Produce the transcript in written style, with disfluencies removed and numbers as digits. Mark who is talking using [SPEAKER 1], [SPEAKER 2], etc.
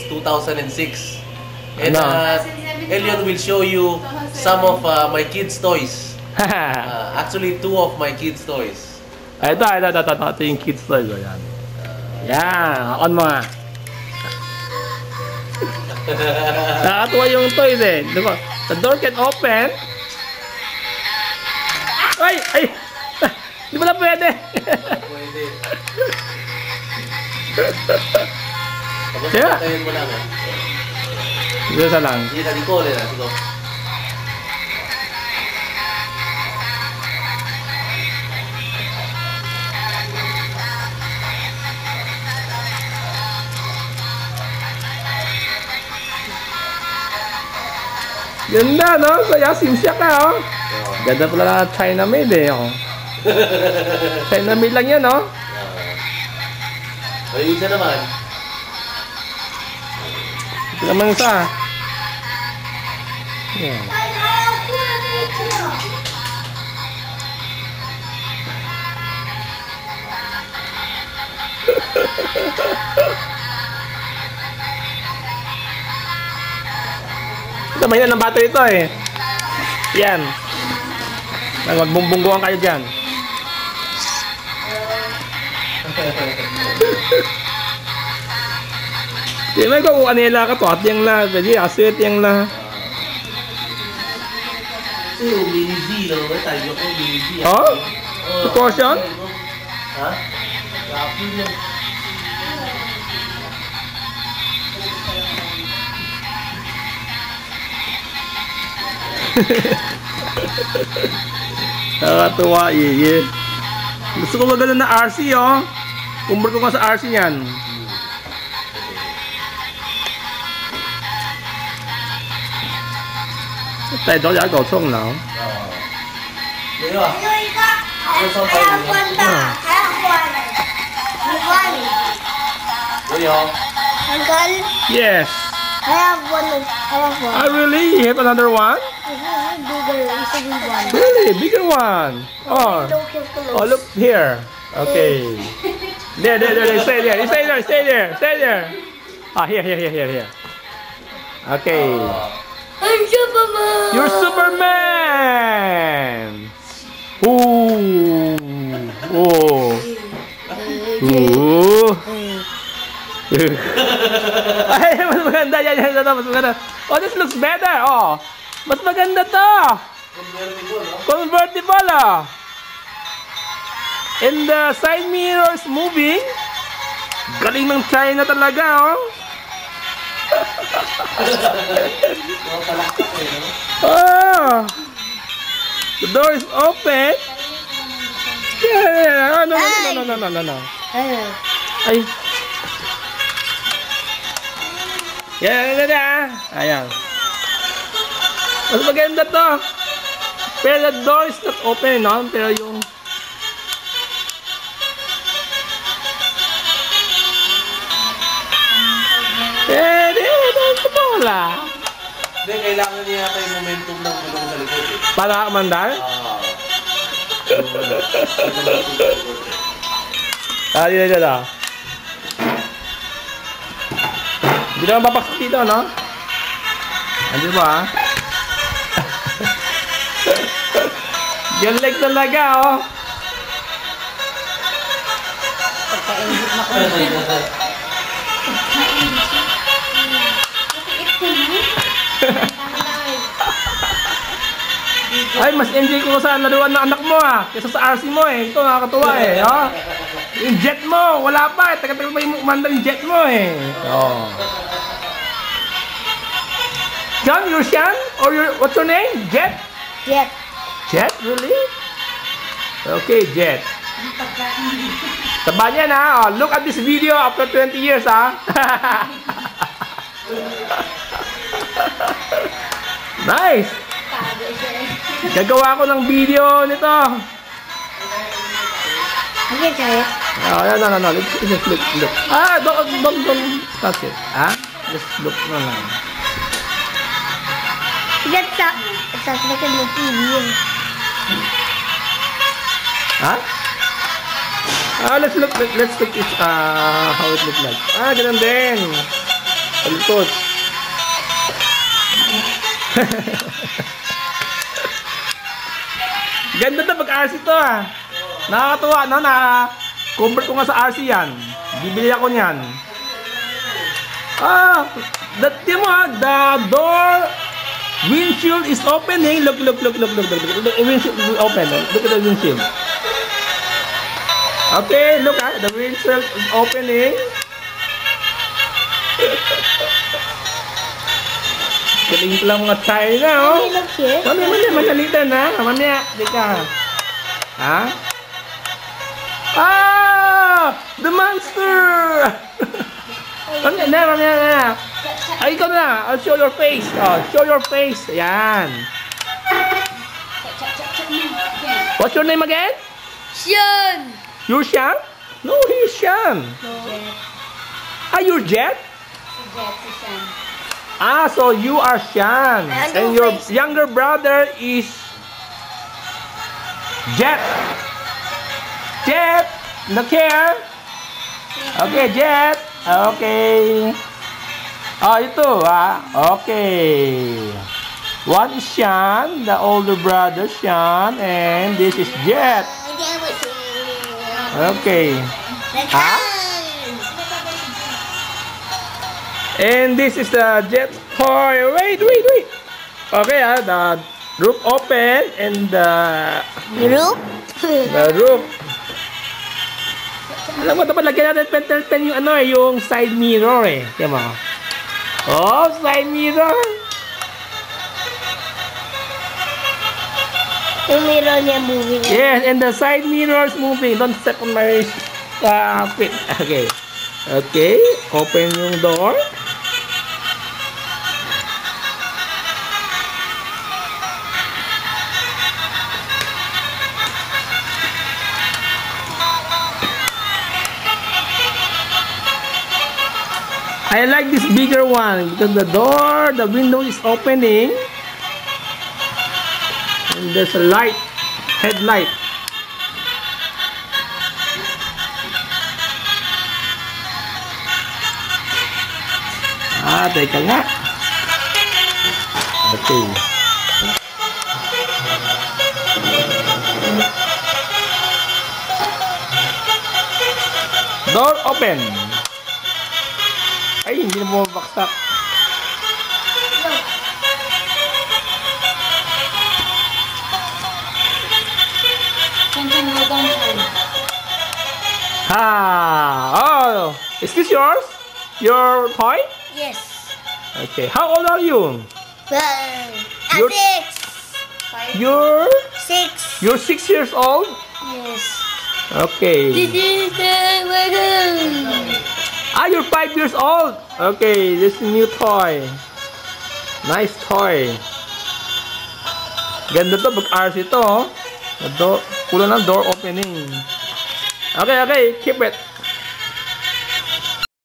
[SPEAKER 1] 2006. And Elliot will show you some of my kids' toys. Actually, 2 of my kids' toys.
[SPEAKER 2] Ito yung kids toys. Yan. Yan, on mo nga. Nakakatuwa yung toys eh. Diba? The door can open. Ay! Di ba na pwede?
[SPEAKER 1] Pwede.
[SPEAKER 2] Kaya?
[SPEAKER 1] Pagkakain mo lang.
[SPEAKER 2] Isa lang.
[SPEAKER 1] Hindi na Nicole na. Sige.
[SPEAKER 2] Ganda, no? Kaya simsya ka, oh. Ganda pala na China made, eh, oh. China made lang yan, oh.
[SPEAKER 1] Ay, isa naman.
[SPEAKER 2] Ito naman isa. Yeah. Ito, mahina ng battery ito, eh. Yan. Magbumbungguan kayo dyan. Di ba kung ano yung ka to? At yung la. Jadi, asit yung la.
[SPEAKER 1] Yung mini-Z lang. Tayo ko mini-Z.
[SPEAKER 2] Oh? Proportion?
[SPEAKER 1] Ha? Kapil lang.
[SPEAKER 2] Nakakatuwa, iye. Gusto ko maganda na RC, oh. Convert ko nga sa RC yan. Tay đó giá cầu xuân nào?
[SPEAKER 1] Vậy rồi.
[SPEAKER 3] Uncle?
[SPEAKER 2] Yes.
[SPEAKER 3] I have one.
[SPEAKER 2] Oh, really? You have another one?
[SPEAKER 3] Bigger. It's a big one.
[SPEAKER 2] Really? Bigger one? Oh. Oh, look here. Okay. There. Stay there. Stay there. Ah, here. Okay.
[SPEAKER 3] I'm Superman!
[SPEAKER 2] You're Superman! Ooh! Ay, mas maganda yan. Mas maganda. Oh, this looks better. Oh, mas maganda to. Convertible, oh. And the side mirrors moving. Galing ng China talaga, oh. Oh, the door is open. Yeah. No. Ay. Yeah. Ayan. Mas maganda to. Pero the door is not open, no? Pero yung wala.
[SPEAKER 1] Hindi, kailangan niya yata yung momentum ng gulong sa likod eh.
[SPEAKER 2] Para mandar? Dito. Hindi naman papasok dito, no? Ano ba, ha? Galing talaga, oh. Ay, mas enjoy ko sa laruan ng anak mo, ah, kaysa sa RC mo, eh. Ito, nakakatuwa, eh, oh. Yung jet mo, wala pa, eh. Tagal-tagal pa yung umandar yung jet mo, eh. Oh. John, you're Sean? Or what's your name? Jet?
[SPEAKER 3] Jet.
[SPEAKER 2] Jet? Really? Okay, Jet. Taba niyan, ha. Oh, look at this video after 20 years, ha. Nice. Gagawa ko ng video nito.
[SPEAKER 3] Okay, try it.
[SPEAKER 2] Oh, no. Just look. Ah, don't touch it. Ah, just look na lang.
[SPEAKER 3] It's like a new TV.
[SPEAKER 2] Huh? Let's look how it looks like. Ah, ganun din. Palikot. Ganda to pag RC to ah. Nakakatuwa no na convert ko nga sa RC yan. Bibili ako niyan. The door windshield is opening. Look. The windshield is open. Look at the windshield. Okay, look at the windshield is opening. Galing lang mga China, oh. Manalitan na. Mamaya, di ka. Ha? The monster! Mamaya. Ay, ikaw na. I'll show your face. Oh, show your face. Ayan. What's your name again?
[SPEAKER 3] Sean!
[SPEAKER 2] You're Sean? No, he's Sean. You're Jet? So you are Sean. And your younger brother is Jet. Jet, look here. Okay, Jet. Okay. Ito okay. One is Sean, the older brother Sean, and this is Jet. Okay. And this is the Jet toy. Wait. Okay, the roof open and the roof. Alam mo, dapat lagyan natin pen yung yung side mirror eh. Diyan mo. Oh, side mirror.
[SPEAKER 3] Yung mirror niya moving.
[SPEAKER 2] Yes, and the side mirror is moving. Don't step on my feet. Okay, open yung door. I like this bigger one because the window is opening and there's a light, headlight. Teka nga. Okay. Door open. Ay, hindi na bumabaksak. Oh, is this yours? Your toy?
[SPEAKER 3] Yes.
[SPEAKER 2] Okay, how old are you?
[SPEAKER 3] You're 6.
[SPEAKER 2] You're 6 years old?
[SPEAKER 3] Yes.
[SPEAKER 2] Okay.
[SPEAKER 3] This is the wagon.
[SPEAKER 2] You're 5 years old. Okay, this is a new toy. Nice toy. Ganda to, pag-RC to. Kulang ng door opening. Okay, keep it.